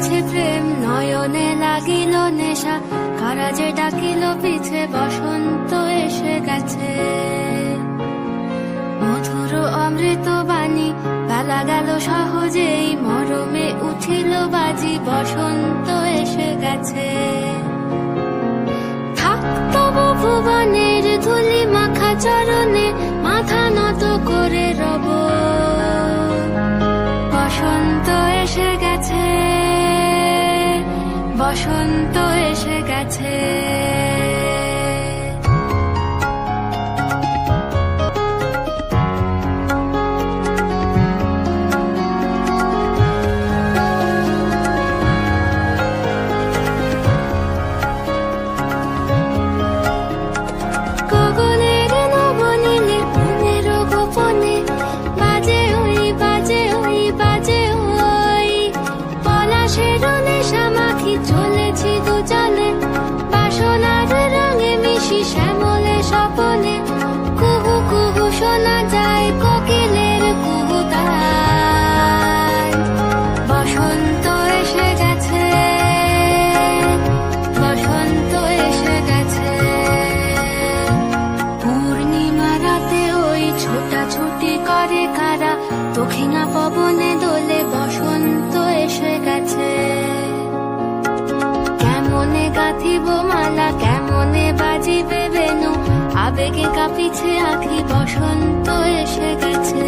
গেছে প্রেম, নয়নে লাগিল নেশা, কারা যে ডাকিল পিছে, বসন্ত এসে গেছে। মধুর অমৃত বাণী, বেলা গেল সহজেই, মরমে উঠিল বাজি, বসন্ত এসে গেছে। থাকতব ভুবনের ধুলি মাখা চরণে, মাথা নত করে রব। বসন্ত এসে গেছে, বসন্ত এসে গেছে। চলেছি দু চলে বাসনার রঙে মিশি, শ্যামলে স্বপনে কুহু কুহু শোনা যায় কোকিলের কুহুতান। বসন্ত এসে গেছে, বসন্ত এসে গেছে। পূর্ণিমা রাতে ওই ছোটাছুটি করে কারা, দক্ষিণা পবনে দোলে, বসন্ত এসে গেছে। কেমনে গাঁথিব মালা, কেমনে বাজিবে বেনু, আবেগে কাঁপিছে আঁখি, বসন্ত এসে গেছে।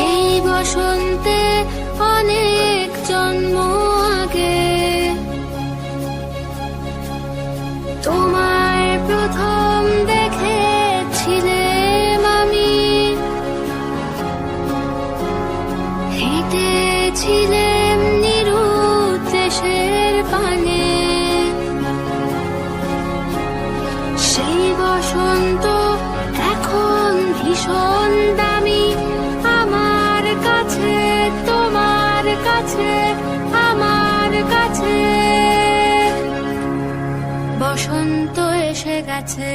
এই বসন্তে অনেক জন্ম আগে, তোমায় প্রথম দেখেছিলাম আমি। হেঁটেছিলাম নিরুৎ দেশের পানে, সেই বসন্ত এখন ভীষণ দামি আমার কাছে, তোমার কাছে, আমার কাছে। বসন্ত এসে গেছে।